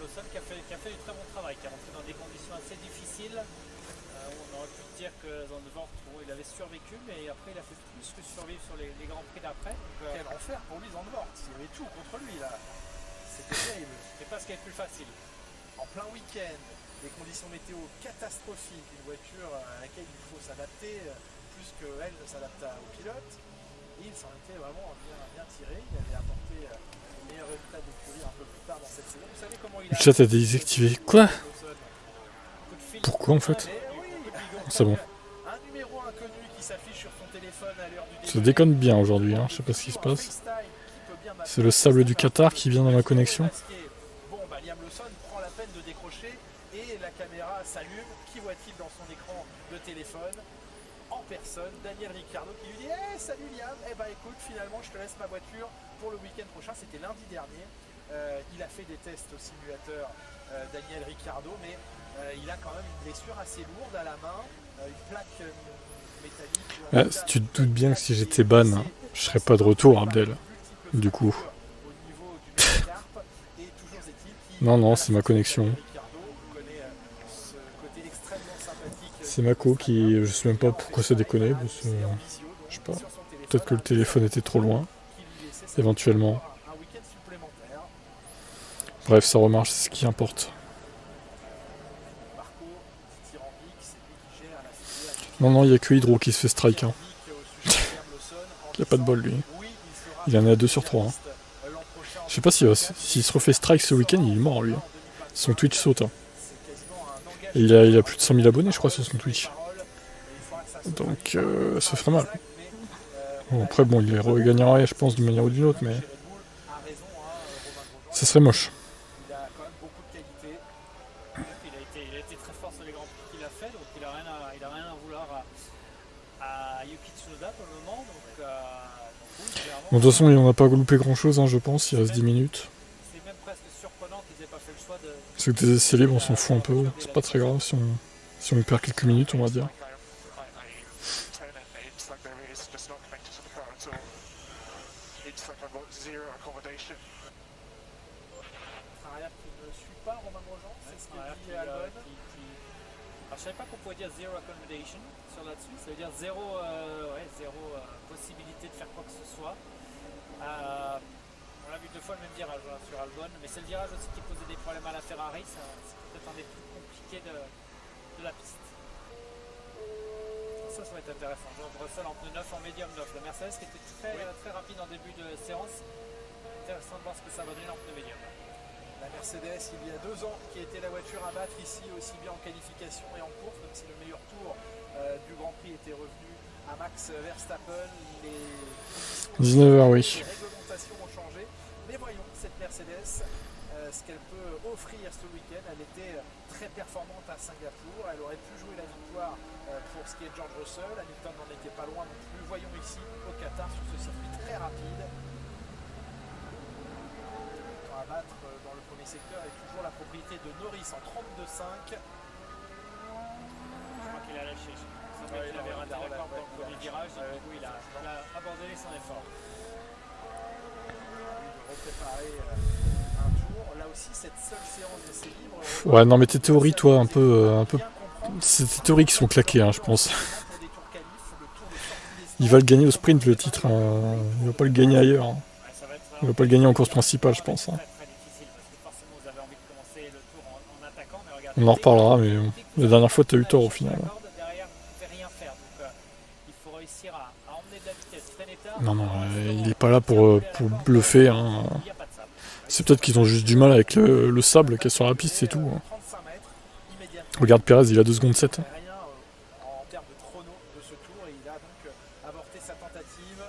Lawson qui a fait du très bon travail, qui est rentré dans des conditions assez difficiles. On aurait pu dire que Zandvoort, bon, il avait survécu, mais après il a fait plus que survivre sur les grands prix d'après. Quel enfer pour lui, Zandvoort. Il y avait tout contre lui là. C'était terrible. C'est pas ce qui est le plus facile. En plein week-end, des conditions météo catastrophiques, une voiture à laquelle il faut s'adapter plus qu'elle ne s'adapte au pilote. Et il s'en était vraiment bien tiré. Il avait apporté le meilleur résultat d'écurie un peu plus tard dans cette saison. Vous savez comment il Le a... chat a désactivé. Quoi? Pourquoi en fait? Oui, C'est bon. un numéro inconnu qui s'affiche sur son téléphone à l'heure du Ça déconne bien aujourd'hui, hein. Je sais pas ce qui se passe. C'est le sable du Qatar qui vient dans ma connexion. Bon, bah Liam Lawson prend la peine de décrocher et la caméra s'allume. Qui voit-il dans son écran de téléphone? En personne, Daniel Ricciardo qui lui dit hey, salut Liam, eh bah écoute, finalement je te laisse ma voiture pour le week-end prochain. C'était lundi dernier. Il a fait des tests au simulateur, Daniel Ricciardo, mais il a quand même une blessure assez lourde à la main, une plaque métallique. Si tu te doutes bien que si j'étais ban, hein, je serais pas de retour, Abdel. Du coup. Non, non, c'est ma connexion. C'est Mako qui... Je sais même pas pourquoi ça déconnait. Parce que, je sais pas. Peut-être que le téléphone était trop loin. Éventuellement. Bref, ça remarche, c'est ce qui importe. Non, non, il n'y a que Hydro qui se fait strike. Hein. Il a pas de bol, lui. Il en est à 2 sur 3. Hein. Je sais pas s'il se refait strike ce week-end, il est mort, lui. Son Twitch saute. Hein. Et il a plus de 100 000 abonnés, je crois, sur son Twitch. Donc, ça ferait mal. Bon, après, bon, il regagnerait, je pense, d'une manière ou d'une autre, mais... Ça serait moche. Il a quand même beaucoup de qualité. Il a été très fort sur les grands prix qu'il a fait, donc il a rien à vouloir à Yuki Tsunoda pour le moment. Donc oui, clairement, Bon, de toute façon, il n'en a pas loupé grand-chose, hein, je pense. Il reste 10 minutes. c'est même presque surprenant qu'ils aient pas fait le choix de... C'est que des essais libres, on s'en fout un peu. C'est pas très grave si on perd quelques minutes, on va dire. Je savais pas qu'on pouvait dire zero accommodation sur là-dessus, ça veut dire zéro possibilité de faire quoi que ce soit. On l'a vu 2 fois le même virage sur Albon, mais c'est le virage aussi qui posait des problèmes à la Ferrari, c'est peut-être un des plus compliqués de la piste. Ça va être intéressant. George Russell en pneu 9 en médium 9. La Mercedes qui était très rapide en début de séance. Intéressant de voir ce que ça va donner en pneu médium. La Mercedes, il y a 2 ans, qui était la voiture à battre ici, aussi bien en qualification et en course, même si le meilleur tour du Grand Prix était revenu à Max Verstappen. Les 19h, oui. réglementations ont changé. Mais voyons, cette Mercedes, ce qu'elle peut offrir ce week-end, elle était très performante à Singapour. Elle aurait pu jouer la victoire pour ce qui est de George Russell. Hamilton n'en était pas loin non plus. Voyons ici, au Qatar, sur ce circuit très rapide. À battre dans le premier secteur est toujours la propriété de Norris en 32,5. Je crois qu'il a lâché. Il semblait qu'il avait raté la corde dans le premier virage et du coup il a abandonné son effort. De repréparer un tour. Là aussi, cette seule séance d'essai libre. Ouais, non, mais tes théories, toi, un peu... C'est tes théories qui sont claquées, hein, je pense. Il va le gagner au sprint, le titre. Hein. Il va pas le gagner ailleurs. Hein. Il va pas le gagner en course principale, je pense. Hein. On en reparlera, mais la dernière fois, t'as eu tort au final. Non, non, il est pas là pour bluffer. Hein. C'est peut-être qu'ils ont juste du mal avec le sable qui est sur la piste, c'est tout. Hein. Regarde Perez, il a 2 secondes 7. En termes de chrono de ce tour, et il a donc avorté sa tentative.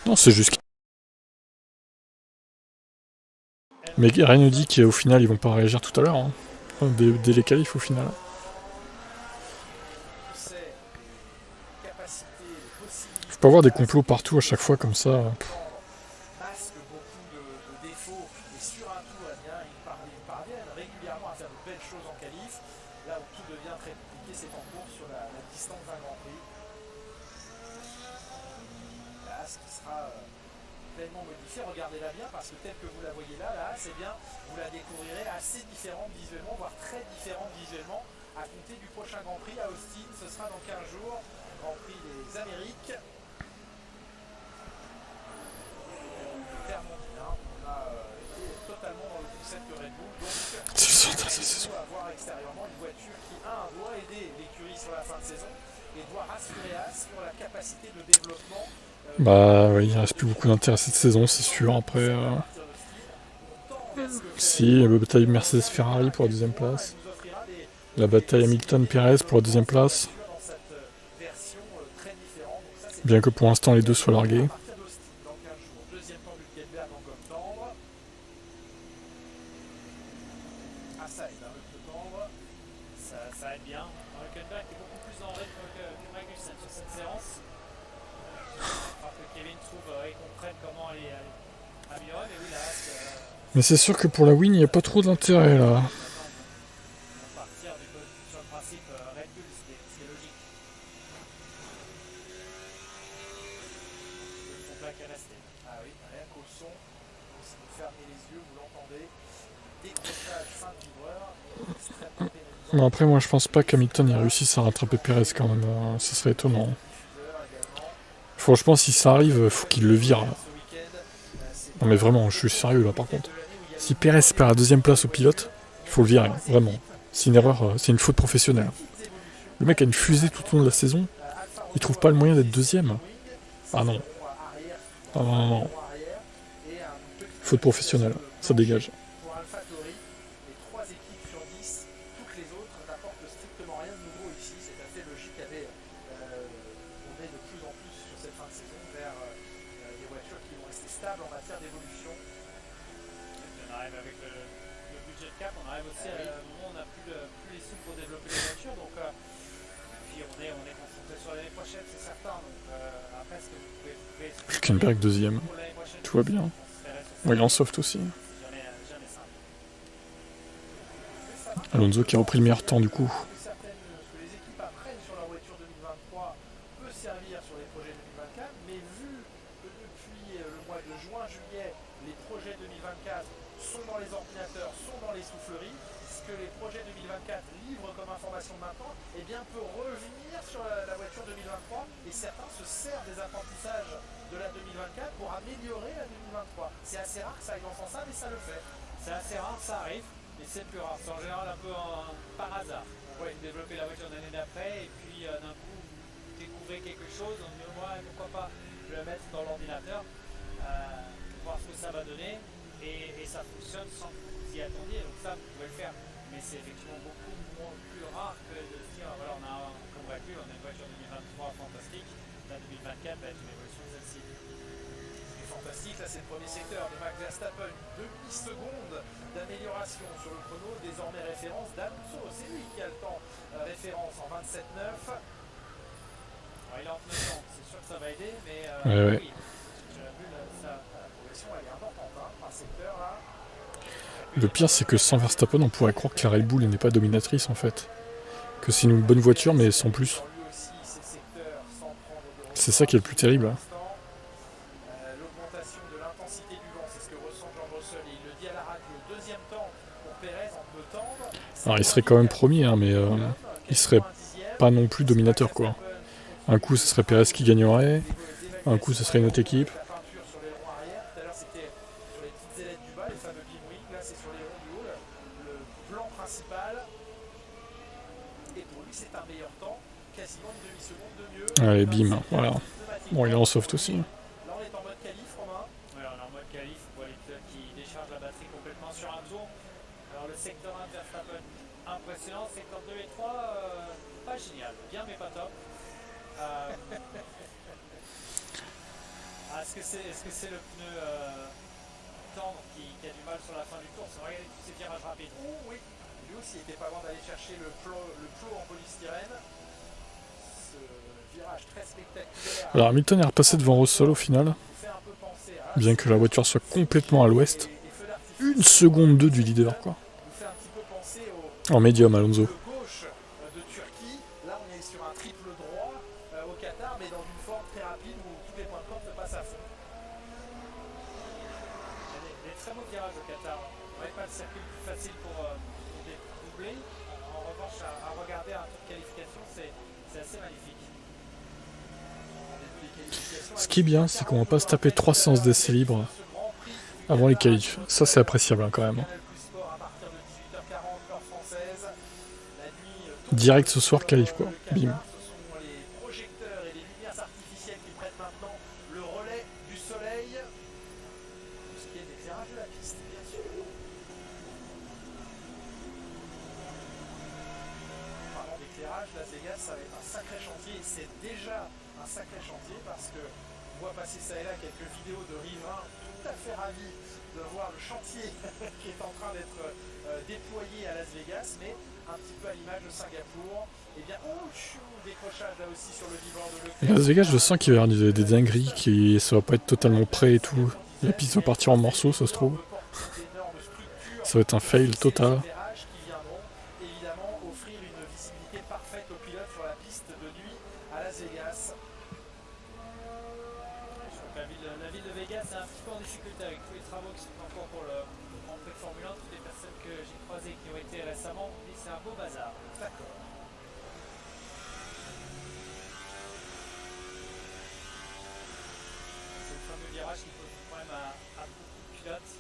Non, c'est juste. Mais rien ne dit qu'au final, ils vont pas réagir tout à l'heure. Hein. Dès les qualifs, au final. Faut pas avoir des complots partout à chaque fois comme ça. Masque beaucoup de défauts et sur un tour, eh bien, ils parviennent régulièrement à faire de belles choses en qualif. Là où tout devient très compliqué, c'est en course sur la distance d'un Grand Prix. Haas qui sera pleinement modifiée. Regardez-la bien parce que telle que vous la voyez là, la Haas, eh bien, vous la découvrirez assez différente visuellement, voire très différente visuellement, à compter du prochain Grand Prix à Austin. Ce sera dans 15 jours, Grand Prix des Amériques. Clairement bien, on a été totalement dans le concept Red Bull, donc on va voir extérieurement une voiture qui, doit aider l'écurie sur la fin de saison et doit rassurer Haas sur la capacité de développement. Bah oui, il reste plus beaucoup d'intérêt cette saison, c'est sûr. Après, si, la bataille Mercedes-Ferrari pour la deuxième place. La bataille Hamilton-Perez pour la deuxième place. Bien que pour l'instant les deux soient largués. Ça aide bien. Hülkenberg est beaucoup plus en rythme que Magnussen sur cette séance. Que Kevin trouve et comprenne comment aller améliorer, mais oui, là, mais c'est sûr que pour la win, il n'y a pas trop d'intérêt là. On va partir sur le principe Red Bull, c'est logique. Le fond plat qui est resté. Ah oui, rien qu'au son, si vous fermez les yeux, vous l'entendez. Décrochage fin de vibreur, extrêmement pénalisant. Mais après, moi je pense pas qu'Hamilton ait réussi à rattraper Perez quand même. Ce serait étonnant. Franchement, si ça arrive, faut qu'il le vire. Là. Non mais vraiment, je suis sérieux là par contre. Si Perez perd la deuxième place au pilote, il faut le virer, vraiment. C'est une erreur, c'est une faute professionnelle. Le mec a une fusée tout au long de la saison, il trouve pas le moyen d'être deuxième. Ah non. Ah non, non, non. Faute professionnelle, ça dégage. Pour AlphaTauri, les 3 équipes sur 10, toutes les autres n'apportent strictement rien de nouveau ici. C'est assez logique. On est de plus en plus sur cette fin de saison vers des voitures qui vont rester stables en matière d'évolution. On arrive avec le budget de cap, on arrive aussi à un moment où on n'a plus les sous pour développer les voitures. Donc, puis on est concentré sur l'année prochaine, c'est certain. Donc, après, ce que vous pouvez Hülkenberg deuxième. Tout va bien. Ouais, il est en soft aussi. Alonso qui a repris le meilleur temps du coup. Ce que les équipes apprennent sur leur voiture 2023 peut servir sur les projets 2024, mais vu que depuis le mois de juin-juillet, les projets 2024 sont dans les ordinateurs, sont dans les souffleries, ce que les projets 2024 livrent comme information maintenant, eh bien peut revenir sur la voiture 2023 et certains se servent des apprentissages de la 2024 pour améliorer la 2023. C'est assez rare que ça aille dans ce sens-là, mais ça le fait. C'est assez rare, ça arrive, mais c'est plus rare. C'est en général un peu par hasard. On va développer la voiture l'année d'après et puis d'un coup vous découvrez quelque chose, on dit ouais, pourquoi pas le mettre dans l'ordinateur, voir ce que ça va donner et ça fonctionne sans que vous y attendiez. Donc ça vous pouvez le faire, mais c'est effectivement beaucoup plus rare que de se dire voilà, on a comme Red Bull, on a une voiture 2023 fantastique, la 2024 va être une évolution de celle-ci. Fantastique, là c'est le premier secteur de Max Verstappen, demi-seconde d'amélioration sur le chrono, désormais référence d'Alonso, c'est lui qui a le temps référence en 27,9. Il est en 9 ans, c'est sûr que ça va aider, mais ouais. oui, la progression elle est importante par secteur là. Le pire c'est que sans Verstappen on pourrait croire que la Red Bull n'est pas dominatrice en fait. Que c'est une bonne voiture mais sans plus. C'est ça qui est le plus terrible. L'augmentation de l'intensité du vent, c'est ce que ressent George Russell et il le dit à la radio. Deuxième temps pour Perez en peut tendre. Alors il serait quand même premier, hein, mais il serait pas non plus dominateur quoi. Un coup ce serait Perez qui gagnerait, un coup ce serait une autre équipe. La peinture sur les ronds arrière, tout à l'heure c'était sur les petites ailettes du bas, les fameux beam là c'est sur les ronds du haut, le blanc principal. Et pour lui c'est un meilleur temps, quasiment une demi-seconde de mieux. Allez bim, voilà. Bon il est en soft aussi. Là on est en mode qualif Romain. Oui, on est en mode qualif, on voit les pilotes qui déchargent la batterie complètement sur un tour. Alors le secteur 1 Verstappen impressionnant, secteur 2 et 3 pas génial, bien mais pas top. Est-ce que c'est le pneu tendre qui a du mal sur la fin du tour? C'est vrai, tous ces virages rapides. Oh oui, lui aussi il était pas loin d'aller chercher le plot en polystyrène. Ce virage très spectaculaire. Alors Hamilton est repassé devant Russell au final, bien que la voiture soit complètement à l'ouest. 1 seconde 2 du leader quoi. En médium Alonso. triple droit au Qatar, mais dans une forme très rapide où tous les points de porte passent à fond. Il y a des très beaux virages au Qatar. Ouais, pas le circuit le plus facile pour doubler. En revanche, à regarder un tour de qualification, c'est assez magnifique. Ce qui est bien, c'est qu'on va pas se taper 3 séances d'essai libre avant les qualifs. Ça, c'est appréciable hein, quand même. Direct ce soir, qualif quoi. Bim. Las Vegas, ça va être un sacré chantier, et c'est déjà un sacré chantier parce que on voit passer ça et là quelques vidéos de riverains tout à fait ravis de voir le chantier qui est en train d'être déployé à Las Vegas, mais un petit peu à l'image de Singapour. Et bien, décrochage là aussi sur le vivant de Leclerc. Las Vegas, je sens qu'il va y avoir des dingueries, ça va pas être totalement prêt et tout. La piste va partir en morceaux, ça se trouve. Ça va être un fail total. La ville de Vegas est un petit peu en difficulté avec tous les travaux qui sont en cours pour le Grand Prix de Formule 1. Toutes les personnes que j'ai croisées qui ont été récemment me disent que c'est un beau bazar. D'accord. C'est le fameux virage qui pose problème à beaucoup de pilotes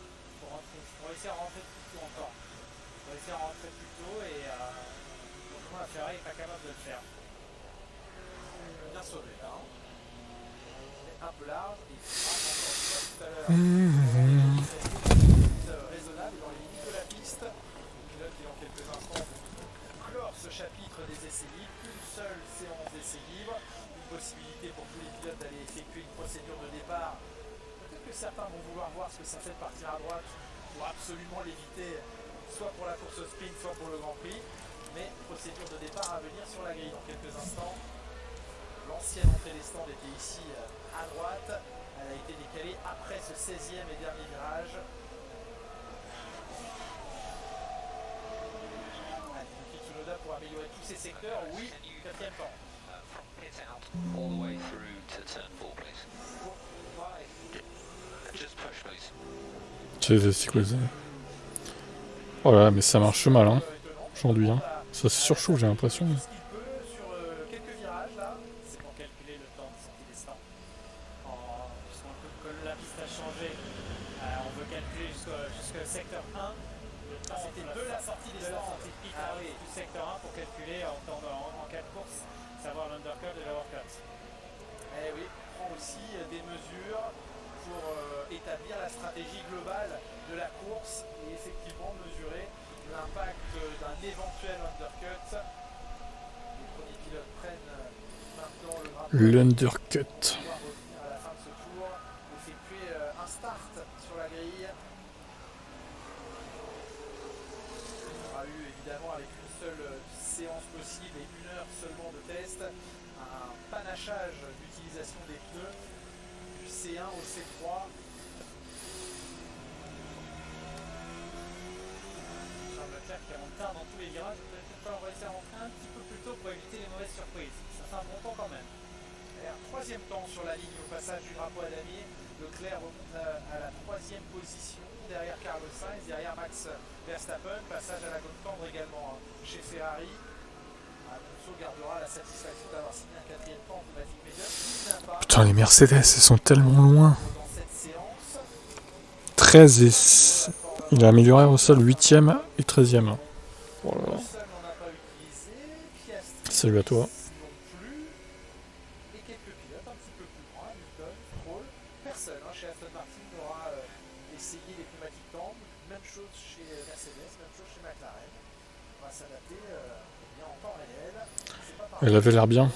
pour essayer de rentrer plus tôt encore. Pour essayer de rentrer plus tôt et pour la Ferrari n'est pas capable de le faire. Bien sauvé là. Un peu large et tout à l'heure raisonnable dans les limites de la piste. Le pilote qui dans quelques instants clore ce chapitre des essais libres, une seule séance d'essais libres, une possibilité pour tous les pilotes d'aller effectuer une procédure de départ. Peut-être que certains vont vouloir voir ce que ça fait de partir à droite pour absolument l'éviter, soit pour la course au sprint, soit pour le Grand Prix, mais procédure de départ à venir sur la grille dans quelques instants. L'ancienne entrée des stands était ici à droite, elle a été décalée après ce 16e et dernier virage. Yuki Tsunoda pour améliorer tous ces secteurs, oui, 4e temps. C'est quoi ça? Oh là là, mais ça marche mal hein, aujourd'hui. Hein. Ça se surchauffe, j'ai l'impression. Secteur 1, c'était de la sortie des stands du secteur 1 pour calculer en cas de course, savoir l'undercut et l'overcut. Eh oui, on prend aussi des mesures pour établir la stratégie globale de la course et effectivement mesurer l'impact d'un éventuel undercut. Les premiers pilotes prennent maintenant le drapeau. L'undercut. On va revenir à la fin de ce tour, effectuer un start sur la grille. Évidemment avec une seule séance possible et 1 heure seulement de test, un panachage d'utilisation des pneus du C1 au C3. Charles Leclerc qui remonte tard dans tous les virages, peut-être pas on va essayer de rentrer un petit peu plus tôt pour éviter les mauvaises surprises. Ça fait un bon temps quand même. Et un 3e temps sur la ligne au passage du drapeau à damier. Leclerc remonte à la 3e position derrière Carlos Sainz, derrière Max Verstappen, passage à la gomme tendre également chez Ferrari. Alonso gardera la satisfaction d'avoir signé un 4e temps automatique médiocre. Putain, les Mercedes, elles sont tellement loin. 13 et... Il a amélioré au sol 8e et 13e. Oh là là. Salut à toi. Chez Aston Martin, on aura essayé les pneumatiques tendres, même chose chez Mercedes, même chose chez McLaren. On va s'adapter en temps réel. Elle avait l'air bien.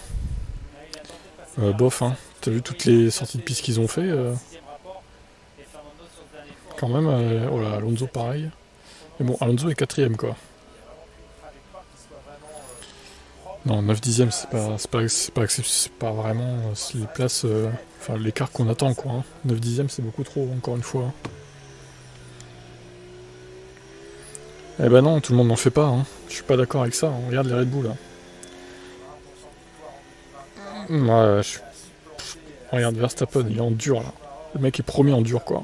Bof, hein. T'as vu toutes les sorties de piste qu'ils ont fait quand même, oh là, Alonso pareil. Mais bon, Alonso est 4e quoi. Non, 9/10, c'est pas vraiment les places, enfin l'écart qu'on attend quoi. Hein. 9/10, c'est beaucoup trop, encore une fois. Eh ben non, tout le monde n'en fait pas. Hein. Je suis pas d'accord avec ça. On regarde les Red Bull là. Ouais, regarde, Verstappen, il est en dur là. Le mec est premier en dur quoi.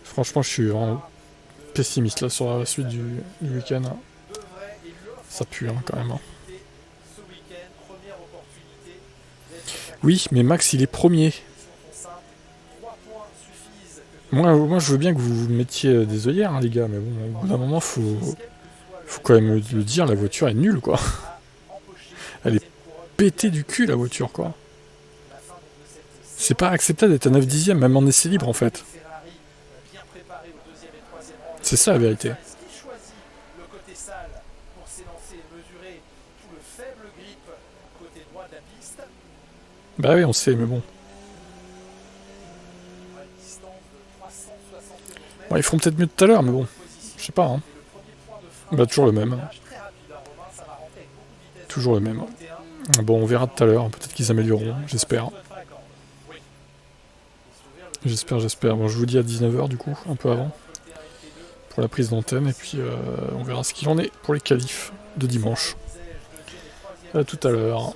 Franchement, je suis vraiment pessimiste là sur la suite du week-end. Ça pue hein, quand même. Hein. Oui, mais Max il est premier. Moi je veux bien que vous mettiez des œillères hein, les gars, mais bon, au bout d'un moment faut quand même le dire, la voiture est nulle quoi. Elle est pétée du cul la voiture quoi. C'est pas acceptable d'être à 9 dixièmes, même en essai libre en fait. C'est ça la vérité. Bah oui, on sait, mais bon. Bon, ils feront peut-être mieux tout à l'heure, mais bon. Je sais pas, hein. Bah toujours le même. Toujours le même. Bon, on verra tout à l'heure. Peut-être qu'ils amélioreront, j'espère. J'espère. Bon, je vous dis à 19h du coup, un peu avant. Pour la prise d'antenne, et puis on verra ce qu'il en est pour les qualifs de dimanche. À tout à l'heure.